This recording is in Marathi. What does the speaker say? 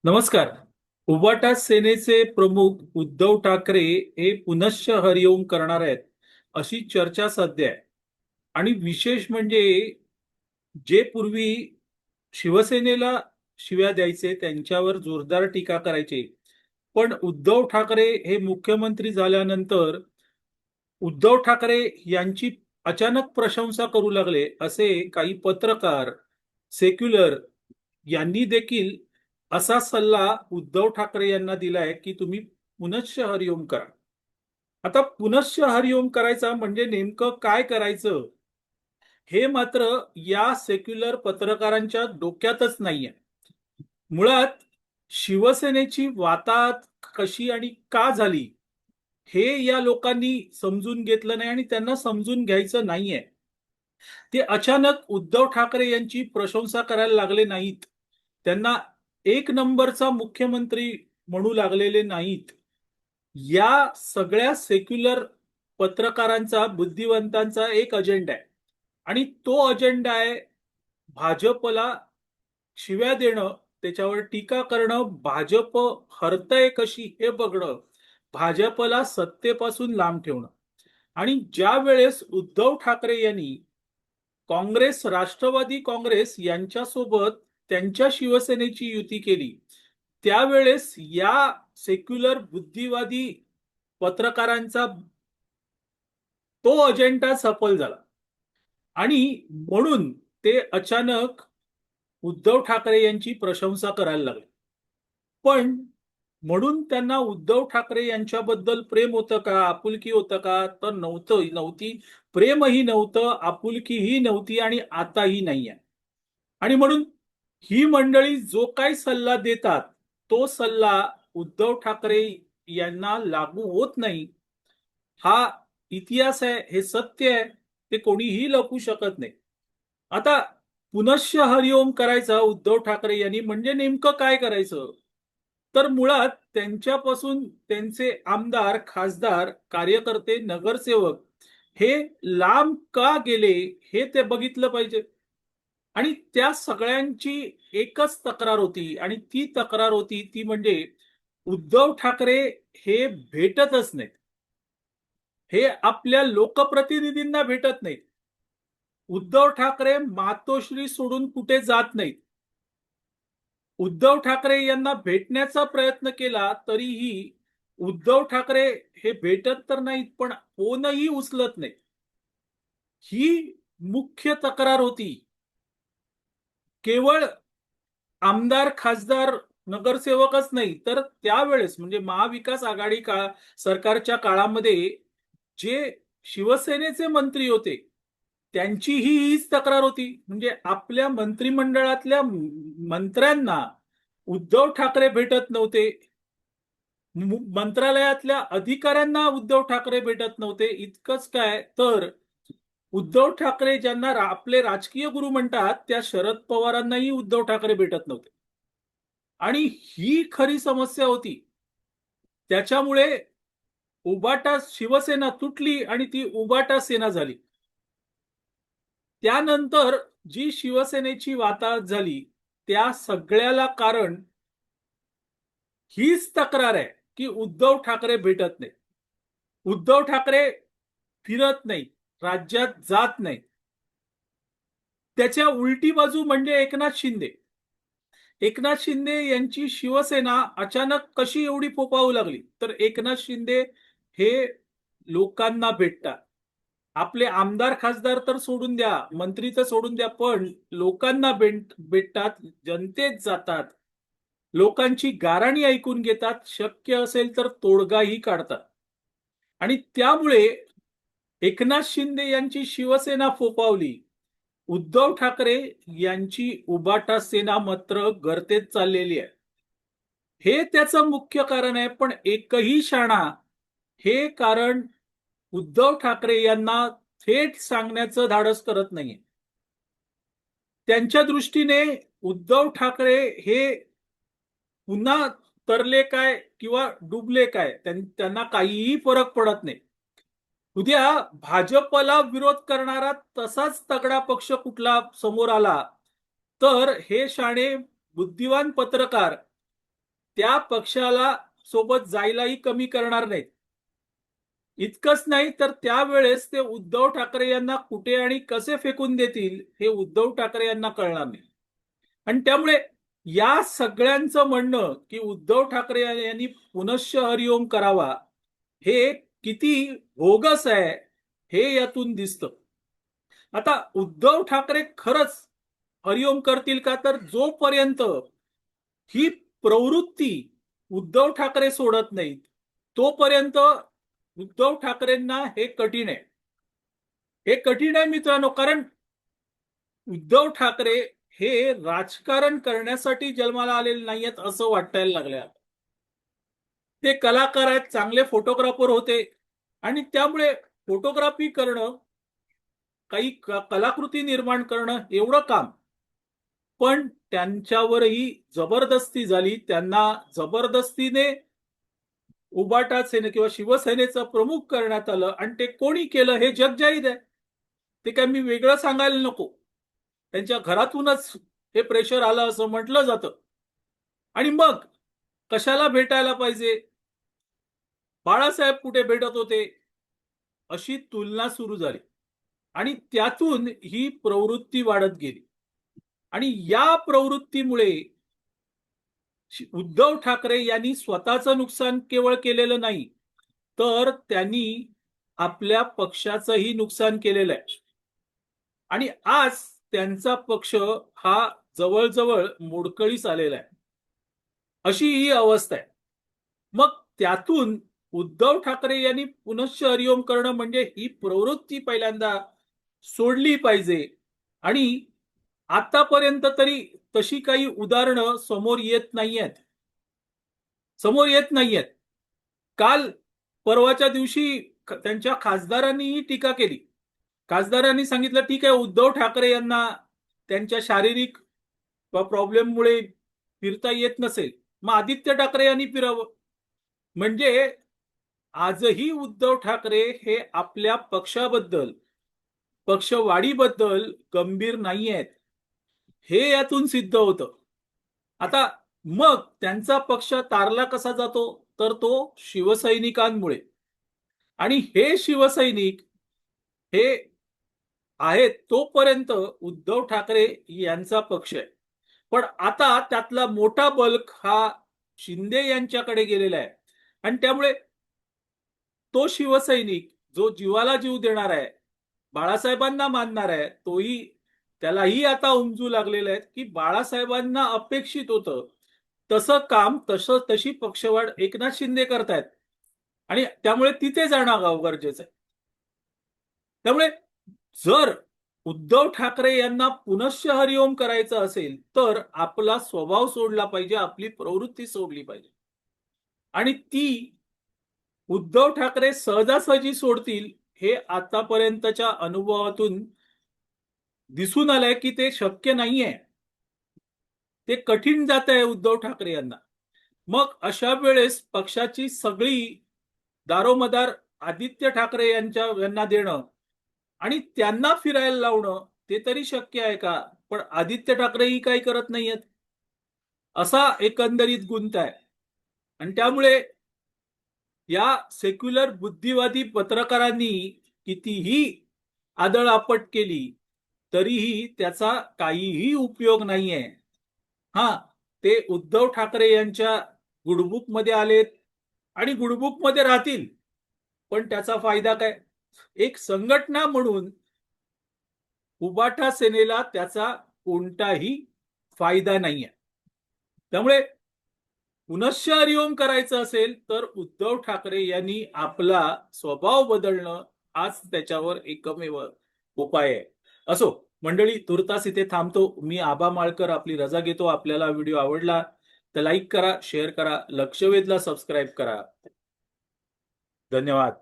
नमस्कार. उभाटा सेनेचे प्रमुख उद्धव ठाकरे हे पुनश्च हरिओम करणार आहेत अशी चर्चा सध्या आहे. आणि विशेष म्हणजे जे पूर्वी शिवसेनेला शिव्या द्यायचे त्यांच्यावर जोरदार टीका करायचे, पण उद्धव ठाकरे हे मुख्यमंत्री झाल्यानंतर उद्धव ठाकरे यांची अचानक प्रशंसा करू लागले असे काही पत्रकार, सेक्युलर यांनी देखील असा सल्ला उद्धव ठाकरे यांना दिलाय की तुम्ही पुनश्च हरिओम करा. आता पुनश्च हरिओम करायचा म्हणजे नेमकं काय करायचं हे मात्र या सेक्युलर पत्रकारांच्या डोक्यातच नाहीये. मुळात शिवसेनेची वाताहत कशी आणि का झाली हे या लोकांनी समजून घेतलं नाही आणि त्यांना समजून घ्यायचं नाहीये. ते अचानक उद्धव ठाकरे यांची प्रशंसा करायला लागले नाहीत. त्यांना एक नंबरचा मुख्यमंत्री म्हणू लागलेले नाहीत. या सगळ्या सेक्युलर पत्रकारांचा, बुद्धिवंतांचा एक अजेंडा आहे आणि तो अजेंडा आहे भाजपला शिव्या देणं, त्याच्यावर टीका करणं, भाजप हरतय कशी हे बघणं, भाजपला सत्तेपासून लांब ठेवणं. आणि ज्या वेळेस उद्धव ठाकरे यांनी काँग्रेस, राष्ट्रवादी काँग्रेस यांच्यासोबत त्यांच्या शिवसेनेची युती केली, त्यावेळेस या सेक्युलर बुद्धिवादी पत्रकारांचा तो अजेंडा सफल झाला आणि म्हणून ते अचानक उद्धव ठाकरे यांची प्रशंसा करायला लागले. पण म्हणून त्यांना उद्धव ठाकरे यांच्याबद्दल प्रेम होतं का, आपुलकी होतं का? तर नव्हती. प्रेमही नव्हतं, आपुलकीही नव्हती आणि आताही नाही आहे. आणि म्हणून ही मंडळी जो काही सल्ला देतात तो सल्ला उद्धव ठाकरे यांना लागू होत नाही. हा इतिहास आहे, हे सत्य आहे, ते कोणीही लपवू शकत नाही. आता पुनश्च हरिओम करायचा उद्धव ठाकरे यांनी म्हणजे नेमकं काय करायचं? तर मुळात त्यांच्यापासून त्यांचे आमदार, खासदार, कार्यकर्ते, नगरसेवक हे लांब का गेले हे ते बघितलं पाहिजे. आणि त्या सगळ्यांची एकच तक्रार होती आणि ती तक्रार होती ती म्हणजे उद्धव ठाकरे हे भेटतच नाहीत. हे आपल्या लोकप्रतिनिधींना भेटत नाहीत. उद्धव ठाकरे मातोश्री सोडून कुठे जात नाहीत. उद्धव ठाकरे यांना भेटण्याचा प्रयत्न केला तरीही उद्धव ठाकरे हे भेटत तर नाहीत, पण फोनही उचलत नाहीत. ही मुख्य तक्रार होती. केवळ आमदार, खासदार, नगरसेवकच नाही तर त्यावेळेस म्हणजे महाविकास आघाडी सरकारच्या काळामध्ये जे शिवसेनेचे मंत्री होते त्यांचीही हीच तक्रार होती. म्हणजे आपल्या मंत्रिमंडळातल्या मंत्र्यांना उद्धव ठाकरे भेटत नव्हते. मंत्रालयातल्या अधिकाऱ्यांना उद्धव ठाकरे भेटत नव्हते. इतकंच काय तर उद्धव ठाकरे ज्यांना आपले राजकीय गुरु म्हणतात त्या शरद पवारांनाही उद्धव ठाकरे भेटत नव्हते. आणि ही खरी समस्या होती. त्याच्यामुळे उबाटा शिवसेना तुटली आणि ती उबाटा सेना झाली. त्यानंतर जी शिवसेनेची वाताहत झाली त्या सगळ्याला कारण हीच तक्रार आहे की उद्धव ठाकरे भेटत नाही, उद्धव ठाकरे फिरत नाही, राज्यात जात नाही. त्याच्या उलटी बाजू म्हणजे एकनाथ शिंदे. एकनाथ शिंदे यांची शिवसेना अचानक कशी एवढी फोफावू लागली तर एकनाथ शिंदे हे लोकांना भेटतात. आपले आमदार, खासदार तर सोडून द्या, मंत्री तर सोडून द्या, पण लोकांना भेटतात, जनतेत जातात, लोकांची गाऱ्हाणी ऐकून घेतात, शक्य असेल तर तोडगाही काढतात. आणि त्यामुळे एकनाथ शिंदे यांची शिवसेना फोफावली, उद्धव ठाकरे यांची उबाटा सेना मात्र गर्तेत चाललेली आहे. हे त्याचं मुख्य कारण आहे. पण एकही शाणा हे कारण उद्धव ठाकरे यांना थेट सांगण्याचं धाडस करत नाहीये. त्यांच्या दृष्टीने उद्धव ठाकरे हे पुन्हा तरले काय किंवा डुबले काय त्यांना काहीही फरक पडत नाही. उद्या भाजपला विरोध करणारा तसाच तगडा पक्ष कुठला समोर आला तर हे शाणे बुद्धिवान पत्रकार त्या पक्षाला सोबत जायलाही कमी करणार नाहीत. इतकंच नाही तर त्यावेळेस ते उद्धव ठाकरे यांना कुठे आणि कसे फेकून देतील हे उद्धव ठाकरे यांना कळणार नाही. आणि त्यामुळे या सगळ्यांचं म्हणणं की उद्धव ठाकरे यांनी पुनश्च हरिओम करावा हे किती बोगस आहे हे यातून दिसतं. आता उद्धव ठाकरे खरंच हरिओम करतील का, तर जोपर्यंत ही प्रवृत्ती उद्धव ठाकरे सोडत नाहीत तोपर्यंत उद्धव ठाकरेंना हे कठीण आहे. हे कठीण आहे मित्रांनो, कारण उद्धव ठाकरे हे राजकारण करण्यासाठी जन्माला आलेले नाहीयेत असं वाटायला लागले. ते कलाकार आहेत, चांगले फोटोग्राफर होते आणि त्यामुळे फोटोग्राफी करणं, काही कलाकृती निर्माण करणं एवढं काम. पण त्यांच्यावरही जबरदस्ती झाली. त्यांना जबरदस्तीने उभाटा सेने किंवा शिवसेनेचा प्रमुख करण्यात आलं आणि ते कोणी केलं हे जग जाहीर आहे. ते काय मी वेगळं सांगायला नको. त्यांच्या घरातूनच हे प्रेशर आलं असं म्हटलं जातं. आणि मग कशाला भेटायला पाहिजे, बाळासाहेब कुठे भेटत होते, अशी तुलना सुरू झाली आणि त्यातून ही प्रवृत्ती वाढत गेली. आणि या प्रवृत्तीमुळे उद्धव ठाकरे यांनी स्वतःचं नुकसान केवळ केलेलं नाही, तर त्यांनी आपल्या पक्षाचंही नुकसान केलेलं आहे. आणि आज त्यांचा पक्ष हा जवळजवळ मोडकळीस आलेला आहे, अशी ही अवस्था आहे. मग त्यातून उद्धव ठाकरे यांनी पुनश्च हरिओम करणं म्हणजे ही प्रवृत्ती पहिल्यांदा सोडली पाहिजे. आणि आतापर्यंत तरी तशी काही उदाहरणं समोर येत नाहीयेत. काल परवाच्या दिवशी त्यांच्या खासदारांनीही टीका केली. खासदारांनी सांगितलं ठीक आहे, उद्धव ठाकरे यांना त्यांच्या शारीरिक प्रॉब्लेममुळे फिरता येत नसेल, मग आदित्य ठाकरे यांनी फिरावं. म्हणजे आजही उद्धव ठाकरे हे आपल्या पक्षाबद्दल, पक्षवाढीबद्दल गंभीर नाही आहेत, हे यातून सिद्ध होतं. आता मग त्यांचा पक्ष तारला कसा जातो, तर तो शिवसैनिकांमुळे. आणि हे शिवसैनिक हे आहेत तोपर्यंत उद्धव ठाकरे यांचा पक्ष आहे. पण आता त्यातला मोठा बल्क हा शिंदे यांच्याकडे गेलेला आहे. आणि त्यामुळे तो शिवसैनिक जो जीवाला जीव देणार आहे, बाळासाहेबांना मानणार आहे, त्यालाही आता उमजू लागलेलं आहे की बाळासाहेबांना अपेक्षित होतं तसं काम, तशी पक्षवाढ एकनाथ शिंदे करतायत आणि त्यामुळे तिथे जाणं गरजेचं आहे. त्यामुळे जर उद्धव ठाकरे यांना पुनश्च हरिओम करायचं असेल तर आपला स्वभाव सोडला पाहिजे, आपली प्रवृत्ती सोडली पाहिजे. आणि ती उद्धव ठाकरे सहजासहजी सोडतील हे आतापर्यंतच्या अनुभवातून दिसून आलंय की ते शक्य नाहीये. ते कठीण जात आहे उद्धव ठाकरे यांना. मग अशा वेळेस पक्षाची सगळी दारोमदार आदित्य ठाकरे यांना देणं आणि त्यांना फिरायला लावणं ते तरी शक्य आहे का? पण आदित्य ठाकरेही काही करत नाहीयेत, असा एकंदरीत गुंत आहे. आणि त्यामुळे या सेक्युलर बुद्धिवादी पत्रकारांनी कितीही आदळआपट केली तरीही त्याचा काहीही उपयोग नाहीये. हा, ते उद्धव ठाकरे यांच्या गुडबुक मध्ये आलेत आणि गुडबुक मध्ये राहतील, पण त्याचा फायदा काय? एक संघटना म्हणून उबाटा सेनेला त्याचा कोणताही फायदा नाहीये. त्यामुळे पुनश्च हरिओम करायचं असेल तर उद्धव ठाकरे यांनी आपला स्वभाव बदलणं आज त्याच्यावर एकमेव उपाय आहे. असो मंडळी, तुर्तास इथे थांबतो. मी आबा माळकर आपली रजा घेतो. आपल्याला व्हिडिओ आवडला तर लाईक करा, शेअर करा, लक्षवेधला सबस्क्राईब करा. धन्यवाद.